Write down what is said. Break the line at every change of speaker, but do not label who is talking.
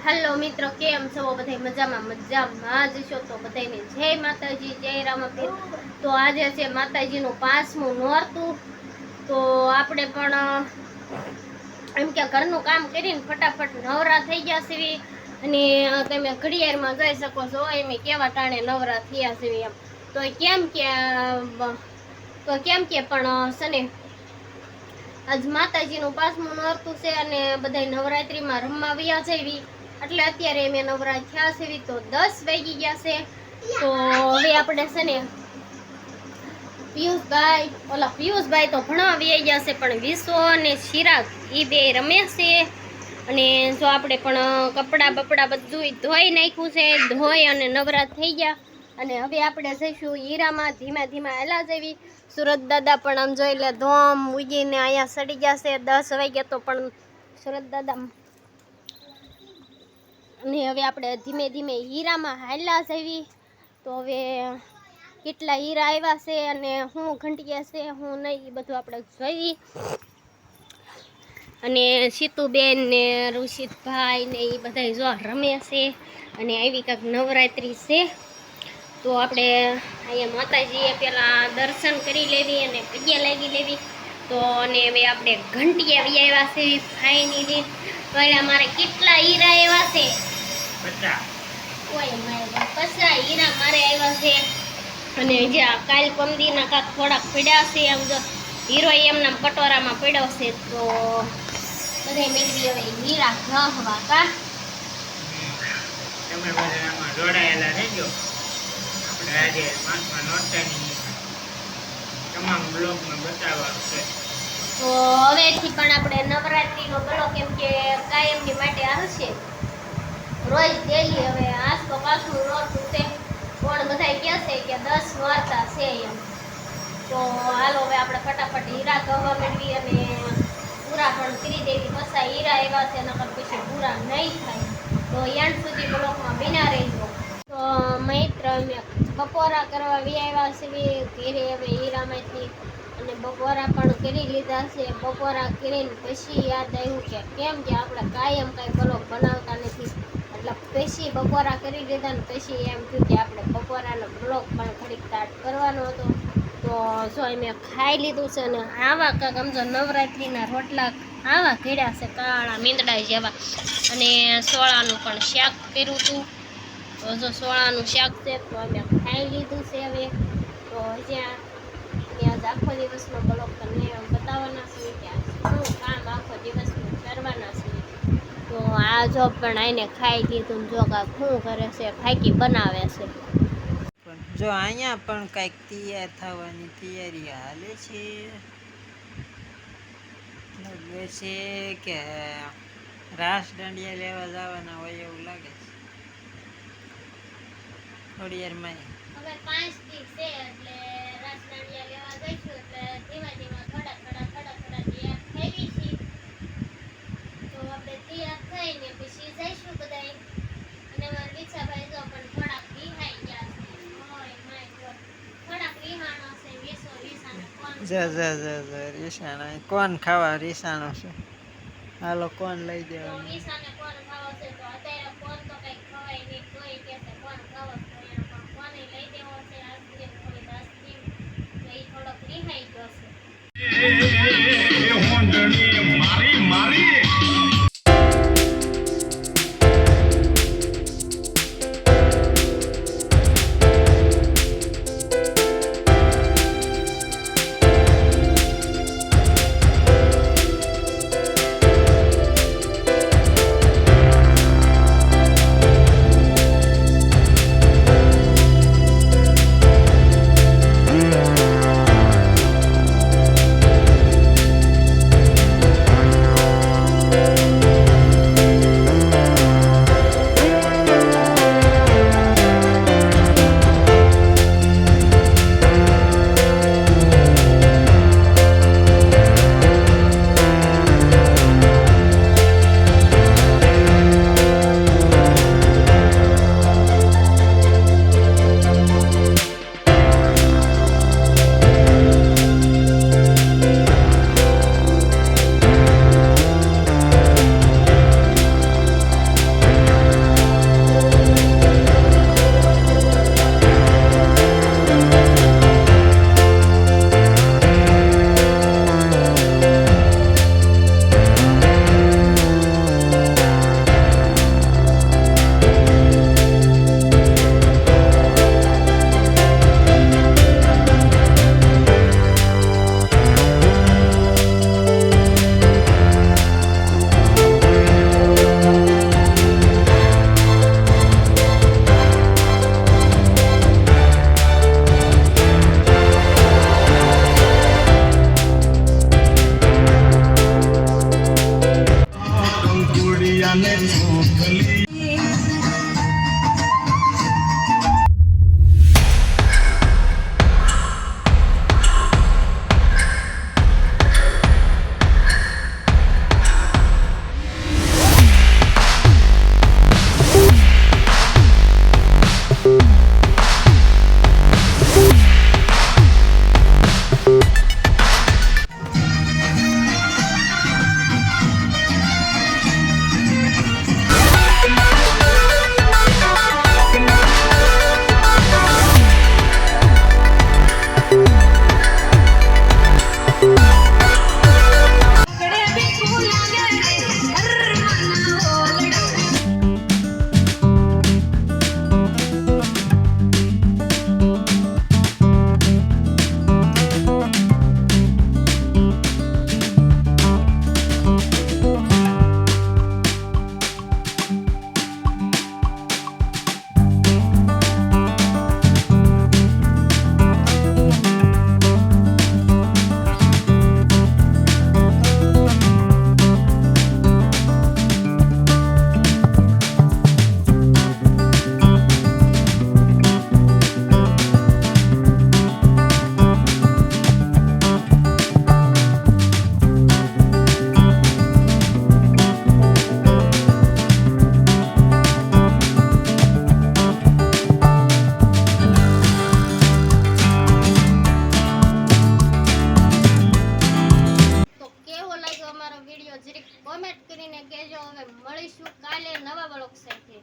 Hello મિત્રો, કેમ છો? બધા મજામાં જ છો? તો બધાને જય માતાજી, જય રામાપીર. તો આજે છે માતાજીનું 5મું નોરતું. તો આપણે પણ એમ કે ઘરનું કામ કરીને ફટાફટ નવરા થઈ ગયા છે. અને તમે ઘડિયાળમાં જોઈ શકો છો એમ કેવા ટાણે નવરા થયા છે એમ. તો કેમ કે પણ સને આજ માતાજીનું 5મું નોરતું છે અને બધા નવરાત્રીમાં રમવા વ્યા જવી. એટલે અત્યારે મેં નવરા થયા છે તો 10 વાગી ગયા છે. તો હવે આપણે છે ને પિયુષભાઈ તો ભણવા વ્યા ગયા છે, પણ વિશ્વ અને ચિરાગ એ બે રમે છે. અને જો આપણે પણ કપડાં બપડા બધું ધોઈ નાખ્યું છે, ધોઈ અને નવરા થઈ ગયા. અને હવે આપણે જઈશું હીરામાં ધીમા ધીમા હેલા જેવી. સુરત દાદા પણ આમ જોઈ લે ધોમ ઉગીને અહીંયા સડી ગયા છે. 10 વાગ્યા તો પણ સુરત દાદા. અને હવે આપણે ધીમે ધીમે હીરામાં હાલ્યા જવી. તો હવે કેટલા હીરા આવ્યા છે અને હું ઘંટિયા છે હું નહીં એ બધું આપણે જોઈ. અને સીતુબેન ને ઋષિતભાઈ ને એ બધા જો રમે છે. અને આવી કાંઈક નવરાત્રિ છે. તો આપણે અહીંયા માતાજીએ પહેલાં દર્શન કરી લેવી અને પગ્યા લાગી લેવી. તો અને હવે આપણે ઘંટિયા આવ્યા છે ફાઈનલી. તો અમારે કેટલા હીરા આવ્યા છે? 50 હીરા મારે આવ્યા છે. અને જ્યાં કાલ પમદીના કાંક થોડાક પડ્યા છે. આમ જો હીરો એમના કટોરામાં પડ્યો છે. તો બધા મેળવી હવે હીરા ગહવા કા
તમે બધા આમાં જોડાયેલા રહેજો. આપણે આજે 5મા નોરતાની તમામ બ્લોગમાં બતાવવાનું છે.
તો હવેથી પણ આપણે નવરાત્રીનો બ્લોગ કેમ કે કાયમની માટે આવશે રોજ ડેલી. હવે આજ તો પાછું નોરતું છે, પણ બધા કહે છે કે 10 નોરતા છે એમ. તો હાલો હવે આપણે ફટાફટ હીરા ગહવા મેળવી અને પૂરા પણ કરી દેવી. પાછા હીરા એવા છે નકર પછી પૂરા નહીં થાય. તો યાન સુધી બ્લોકમાં બિના રહેજો. તો મૈત્ર અમે બપોરા કરવા આવ્યા છીએ ઘેરે હવે હીરામાંથી. અને બપોરા પણ કરી લીધા છે. બપોરા કરીને પછી યાદ આવ્યું કે કેમ કે આપણે કાયમ કાંઈ બ્લોગ બનાવતા નથી. એટલે પછી બપોરા કરી લીધા ને પછી એમ થયું કે આપણે બપોરાનો બ્લોગ પણ ઘડીક સ્ટાર્ટ કરવાનો હતો. તો જો મેં ખાઈ લીધું છે. અને આવા કાંક સમજો નવરાત્રિના રોટલા આવા ઘડ્યા છે કાળા મીંદડા જેવા. અને સોળાનું પણ શાક કર્યું હતું. તો જો સોળાનું શાક છે તો અમે ખાઈ લીધું છે. હવે તો ત્યાં આખો દિવસનો બ્લોગ તમને બતાવવાના છે કે શું કામ આખો દિવસનું કરવાના છે. તો આ જો પણ આઈને ખાઈ લીધું ને જો કાંક શું કરે છે, ફાકી બનાવે છે.
જો અહીંયા પણ કંઈક તૈયાર થવાની તૈયારી હાલે છે. લાગે છે કે રાસ દાંડિયા લેવા જવાના હોય એવું લાગે છે. થોડી વારમાં
હવે 5 દી છે એટલે રાસ દાંડિયા લેવા જઈશું. એટલે ધીમા ધીમા થોડા તૈયાર થઈ છે. તો આપણે તૈયાર થઈને પછી જઈશું બધાય. અને મારા વિછાભાઈ જો પણ થોડાક રિહાઈ ગયા છે. ઓય માય ગોડ, થોડાક રિહાણો છે. વિસાને કોણ
રીસાણા કોણ ખાવા રીસાણો છે? હાલો કોણ લઈ
તો
દેવાનું?
વિસાને કોણ ખાવો છે? તો અત્યારે કોણ તો કઈ ખવાય નહીં. કોઈ કે છે કોણ ખાવો છે તો એને પણ કોને લઈ દેવો છે. આઈસ્ક્રીમ થોડી આઈસ્ક્રીમ તો એ થોડોક રિહાઈ ગયો છે. તો કેવો લાગ્યો અમારો વિડીયો જરીક કોમેન્ટ કરીને કહેજો. હવે મળીશું કાલે નવા બ્લોગ સાથે.